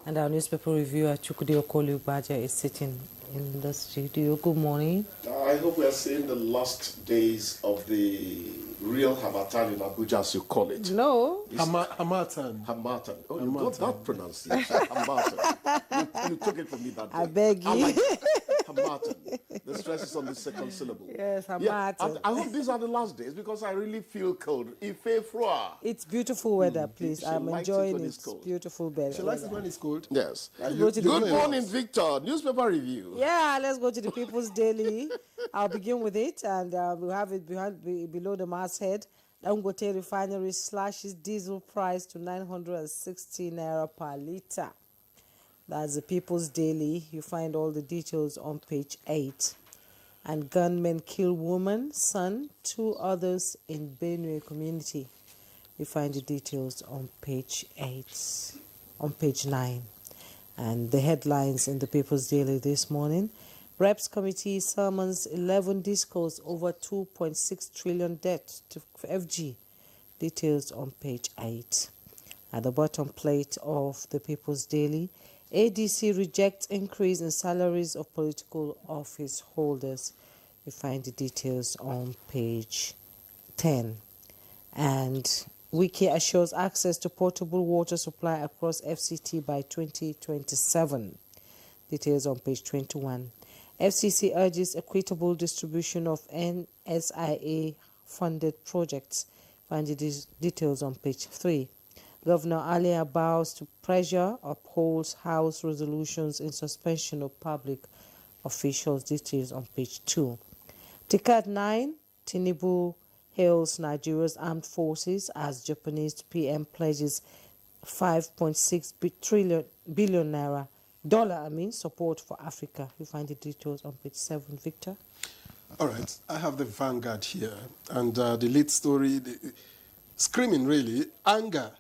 And our newspaper reviewer, Chukwudi Okoli-Ubaja, is sitting in the studio. Good morning. I hope we are seeing the last days of the real Hamatan in Abuja, as you call it. No. Hamatan. Oh, you got that pronunciation. Hamatan. You took it from me that day. I beg you. I like that. Hamatan. The stress is on the second syllable. Yes, Hamatan. Yeah, I hope these are the last days because I really feel cold. It's beautiful weather, please. I'm enjoying it. Cold. Beautiful weather. She likes it when it's cold. Yes. Good morning, Victor. Newspaper review. Yeah, let's go to the People's Daily. I'll begin with it, and we'll have it below the masthead. Dangote Refinery slashes diesel price to 960 naira per litre. That's the People's Daily. You find all the details on page 8. And gunmen kill woman, son, 2 others in Benue community. You find the details on page 8, on page 9. And the headlines in the People's Daily this morning. Reps Committee summons 11 discos over 2.6 trillion debt to FG. Details on page 8. At the bottom plate of the People's Daily, ADC rejects increase in salaries of political office holders. You find the details on page 10. And Wiki assures access to potable water supply across FCT by 2027. Details on page 21. FCC urges equitable distribution of NSIA-funded projects. Find the details on page 3. Governor Alia bows to pressure, upholds House resolutions in suspension of public officials. Details on page 2. Ticket 9, Tinubu hails Nigeria's armed forces as Japanese PM pledges 5.6 billion naira support for Africa. You find the details on page 7, Victor. All right, I have the Vanguard here, and the lead story, screaming really, anger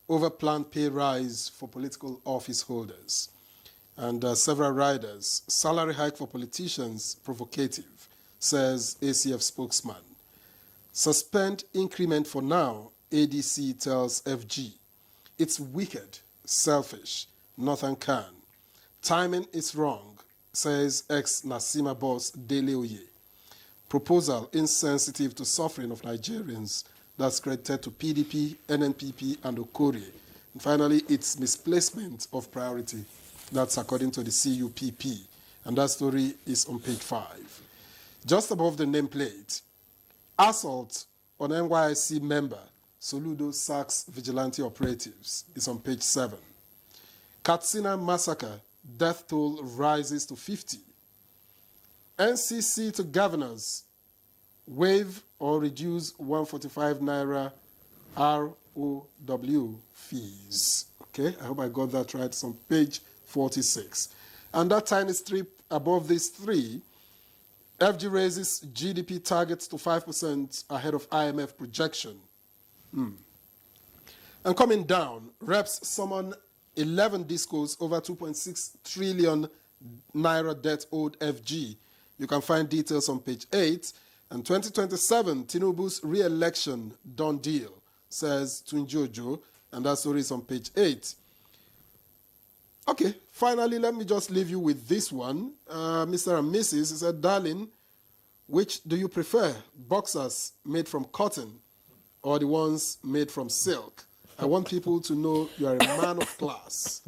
over planned pay rise for political office holders. And several riders, salary hike for politicians provocative, says ACF spokesman. Suspend increment for now, ADC tells FG. It's wicked, selfish, nothing can. Timing is wrong, says ex-Nasima boss Dele Oye. Proposal insensitive to suffering of Nigerians that's credited to PDP, NNPP, and Okori. And finally, it's misplacement of priority. That's according to the CUPP. And that story is on page 5. Just above the nameplate, assault on NYSC member, Soludo sacks vigilante operatives, is on page 7. Katsina massacre, death toll rises to 50. NCC to governors, waive or reduce 145 naira ROW fees. Okay, I hope I got that right. It's on page 46. And that tiny strip above these 3, FG raises GDP targets to 5% ahead of IMF projection. And coming down, reps summon 11 discos over 2.6 trillion naira debt owed FG. You can find details on page 8. And 2027, Tinubu's re-election done deal, says Tunjojo, and that story is on page 8. Okay, finally, let me just leave you with this one. Mr. and Mrs. said, darling, which do you prefer, boxers made from cotton or the ones made from silk? I want people to know you are a man of class.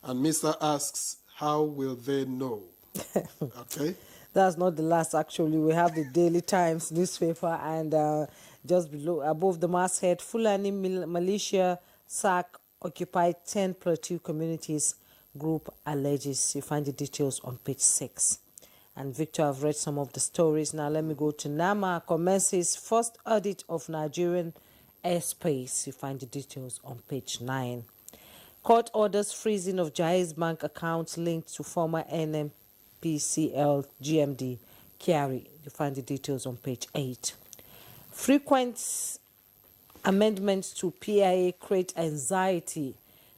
And Mr. asks, how will they know? Okay? That's not the last, actually. We have the Daily Times newspaper, and just below, above the masthead, Fulani militia sack occupied 10 plateau communities, group alleges. You find the details on page 6. And Victor, I've read some of the stories. Now let me go to NAMA. Commences first audit of Nigerian airspace. You find the details on page 9. Court orders freezing of Jaiz Bank accounts linked to former NMPCL GMD Kyari. You find the details on page 8. Frequent amendments to PIA create anxiety,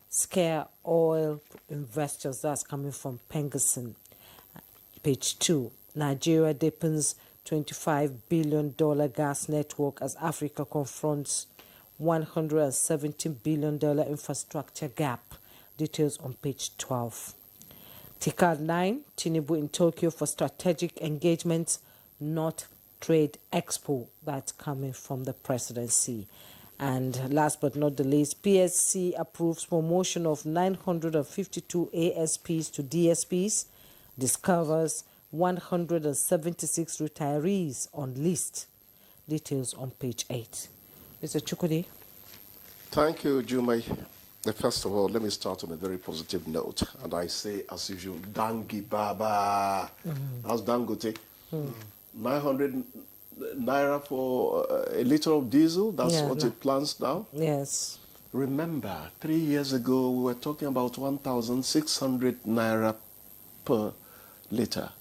scare oil investors. That's coming from Pengerson. Page 2. Nigeria deepens $25 billion gas network as Africa confronts $170 billion infrastructure gap. Details on page 12. Tikal 9, Tinubu in Tokyo for strategic engagement, not trade expo. That's coming from the presidency. And last but not the least, PSC approves promotion of 952 ASPs to DSPs, discovers 176 retirees on list. Details on page 8. Mr. Chukwudi. Thank you, Jumai. First of all, let me start on a very positive note. And I say, as usual, Dangi Baba. How's Dangote? 900 naira for a liter of diesel. That's what it plans now. Yes. Remember, 3 years ago, we were talking about 1,600 naira per liter.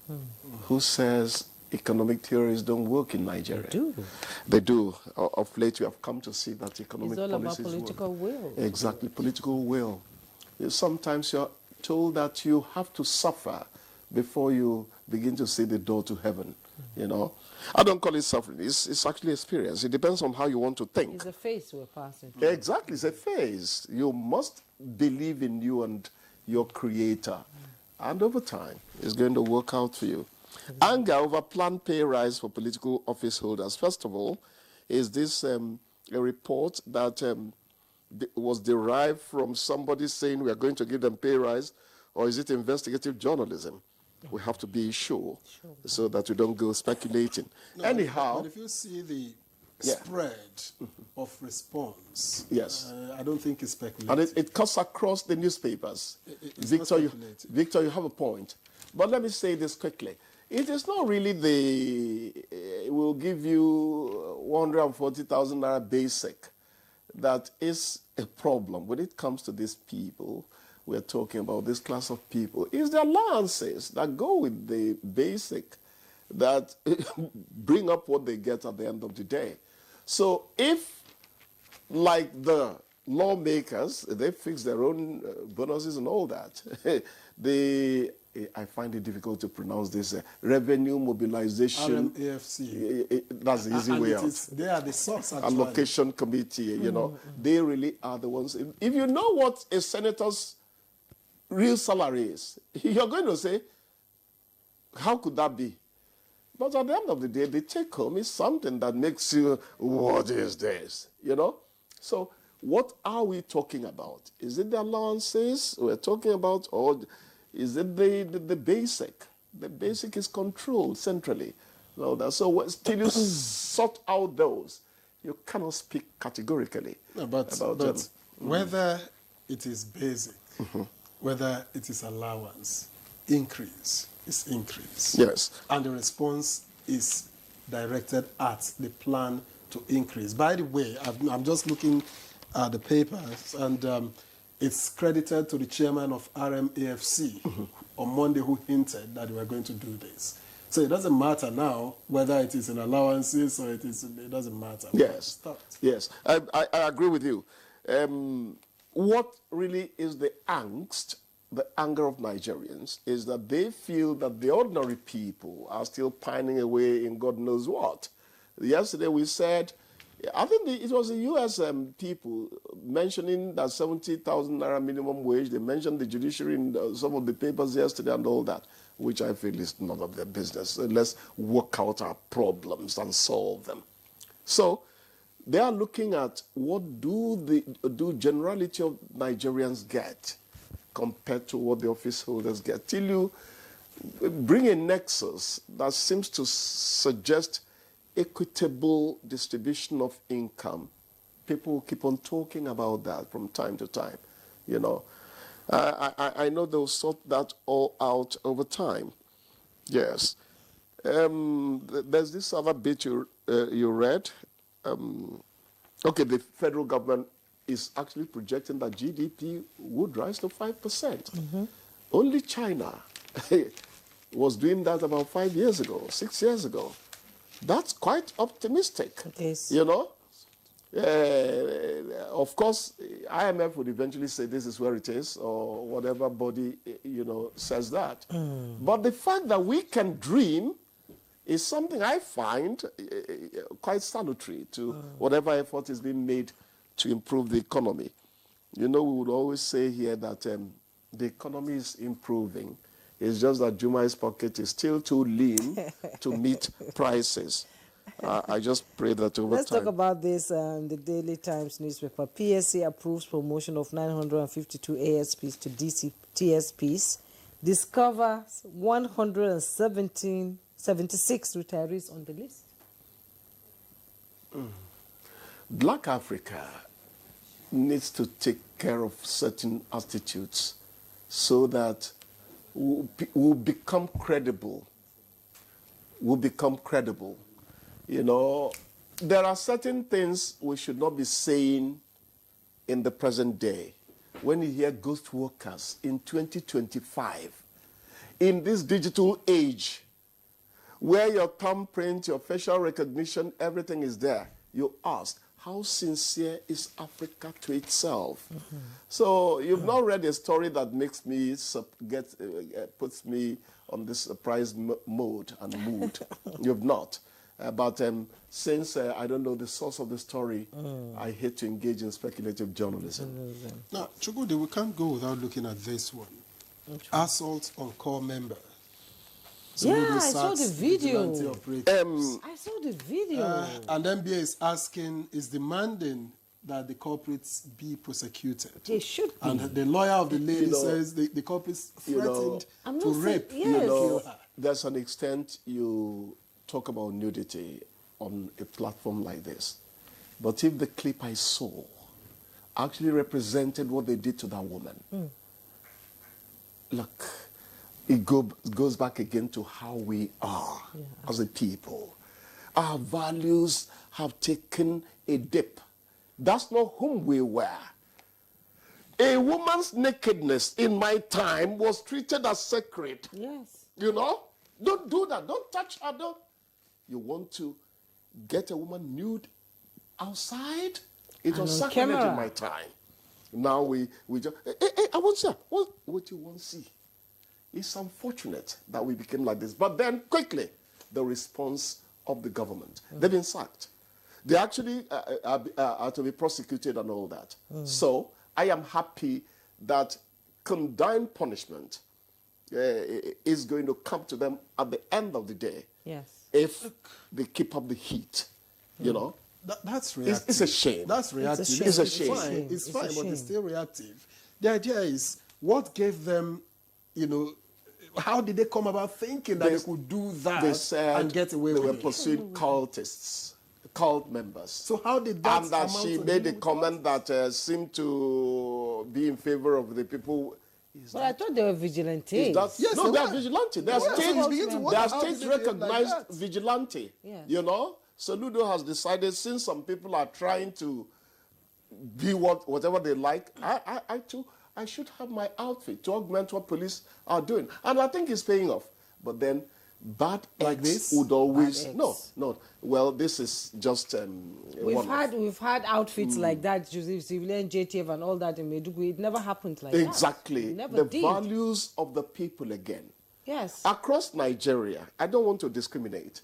Who says economic theories don't work in Nigeria? They do. They do. Of late, we have come to see that economic It's all policies about political will. Exactly, political will. Sometimes you're told that you have to suffer before you begin to see the door to heaven, you know. I don't call it suffering. It's actually experience. It depends on how you want to think. It's a phase we're passing through. Exactly, it's a phase. You must believe in you and your creator. And over time, it's going to work out for you. Anger over planned pay rise for political office holders. First of all, is this a report that was derived from somebody saying we are going to give them pay rise, or is it investigative journalism? We have to be sure so that we don't go speculating. No, Anyhow, but if you see the spread of response, yes, I don't think it's speculative. And it cuts across the newspapers. Victor, Victor, you have a point. But let me say this quickly. It is not really we'll give you 140,000 naira basic that is a problem. When it comes to these people, we're talking about this class of people, is the allowances that go with the basic that bring up what they get at the end of the day. So if, like the lawmakers, they fix their own bonuses and all that, I find it difficult to pronounce this, revenue mobilization. RMAFC. That's the easy way out. They are the source, actually. Allocation committee, you know, they really are the ones. If you know what a senator's real salary is, you're going to say, how could that be? But at the end of the day, the take home is something that makes you, what is this? You know? So what are we talking about? Is it the allowances we're talking about, or is it the basic? The basic is controlled centrally. So till you sort out those, you cannot speak categorically but whether it is basic, whether it is allowance, increase is increase. Yes. And the response is directed at the plan to increase. By the way, I'm just looking at the papers, and it's credited to the chairman of RMAFC on Monday, who hinted that we were going to do this. So it doesn't matter now whether it is in allowances or it doesn't matter. Yes, yes, I agree with you. What really is the angst, the anger of Nigerians, is that they feel that the ordinary people are still pining away in God knows what. Yesterday we said, I think it was the U.S. people mentioning that 70,000 naira minimum wage. They mentioned the judiciary in some of the papers yesterday and all that, which I feel is none of their business. Let's work out our problems and solve them. So they are looking at what do generality of Nigerians get compared to what the office holders get. Till you bring a nexus that seems to suggest equitable distribution of income, people keep on talking about that from time to time. You know, I know they'll sort that all out over time. Yes. There's this other bit you read. Okay, the federal government is actually projecting that GDP would rise to 5%. Only China was doing that about 5 years ago, 6 years ago. That's quite optimistic. It is. You know? Of course, IMF would eventually say this is where it is, or whatever body, you know, says that. But the fact that we can dream is something I find quite salutary to whatever effort is being made to improve the economy. You know, we would always say here that the economy is improving. It's just that Juma's pocket is still too lean to meet prices. I just pray that over Let's time. talk about this the Daily Times newspaper. PSC approves promotion of 952 ASPs to TSPs. Discovers 176 retirees on the list. Black Africa needs to take care of certain attitudes so that we'll become credible. We'll become credible. You know, there are certain things we should not be saying in the present day. When you hear ghost workers in 2025, in this digital age, where your thumbprint, your facial recognition, everything is there, you ask, how sincere is Africa to itself? Mm-hmm. So you've not read a story that makes me puts me on this surprise mode and mood. You've not. But since I don't know the source of the story, I hate to engage in speculative journalism. Now, Chukwudi, we can't go without looking at this one. Assault on core member. Yeah, I saw the video. I saw the video. And NBA is asking, is demanding that the culprits be prosecuted. They should be. And the lawyer of the lady says the culprits threatened to rape. Yes. There's an extent you talk about nudity on a platform like this. But if the clip I saw actually represented what they did to that woman, look, it goes back again to how we are as a people. Our values have taken a dip. That's not whom we were. A woman's nakedness in my time was treated as sacred. Yes. You know? Don't do that. Don't touch her. Don't. You want to get a woman nude outside? It was sacrilege in my time. Now we just, I want to see. What you want to see? It's unfortunate that we became like this. But then, quickly, the response of the government. They've been sacked. They actually are to be prosecuted and all that. So, I am happy that condign punishment is going to come to them at the end of the day. Yes. If they keep up the heat, you know. That's reactive. It's a shame. That's reactive. It's a shame. It's fine, but it's still reactive. The idea is, what gave them, you know, how did they come about thinking that they could do that and get away with it? They were pursuing cultists, cult members. So how did that And that she made a comment that seemed to be in favor of the people. But I thought they were vigilantes. Yes, no, they are vigilante. They are state-recognized vigilante. Yes. You know? So Ludo has decided, since some people are trying to be whatever they like, I too, I should have my outfit to augment what police are doing. And I think it's paying off. But then bad like this would always... No. Well, this is just... We've had outfits like that, civilian JTF and all that in Maiduguri. It never happened like that. Exactly. The values of the people again. Yes. Across Nigeria, I don't want to discriminate,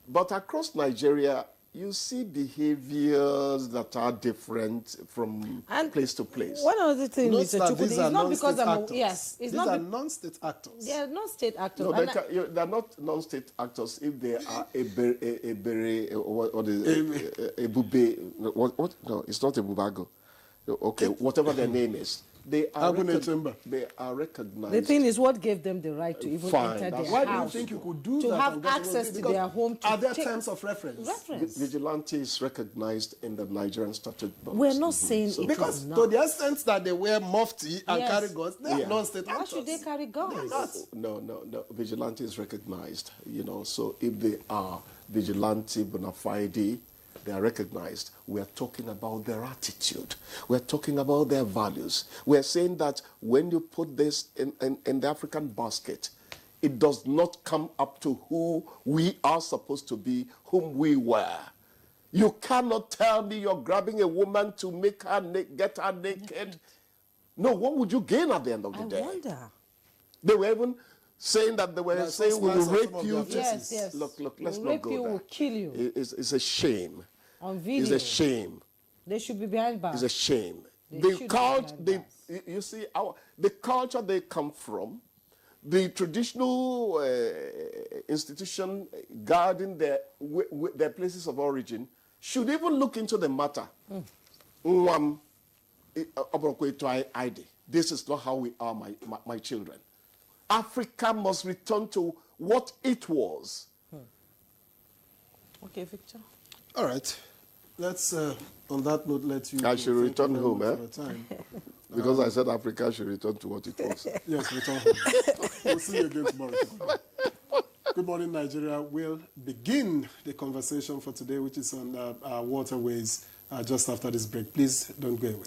but across Nigeria, you see behaviors that are different from place to place. One other thing, Mr. Chukwudi, it's not because I'm these are non-state actors. They are non-state actors. No, they're not non-state actors if they are a bube. No, it's not a bubago. Okay, whatever their name is. They are recognized. The thing is, what gave them the right to even enter their Why house? do you think you could do to that? To have access to their home. Are there terms of reference? Vigilante is recognized in the Nigerian statute books. We're not saying it because is not. to the extent that they wear mufti and carry guns, they are non-state actors. Why should they carry guns? No. Vigilante is recognized. You know, so if they are vigilante bona fide, they are recognized. We are talking about their attitude. We are talking about their values. We are saying that when you put this in the African basket, it does not come up to who we are supposed to be, whom we were. You cannot tell me you're grabbing a woman to make her get her naked. No, what would you gain at the end of the day? I wonder. They were even saying that they were saying we will rape you. Yes. Look, let's not go there. We'll kill you. It's a shame. On video. It's a shame. They should be behind bars. It's a shame. You see, the culture they come from, the traditional institution guarding their places of origin should even look into the matter. This is not how we are, my children. Africa must return to what it was. Okay, Victor. All right. Let's, on that note, let you... I should return home, eh? Time. Because I said Africa should return to what it was. Yes, return home. We'll see you again tomorrow. Good morning, Nigeria. We'll begin the conversation for today, which is on our waterways, just after this break. Please don't go away.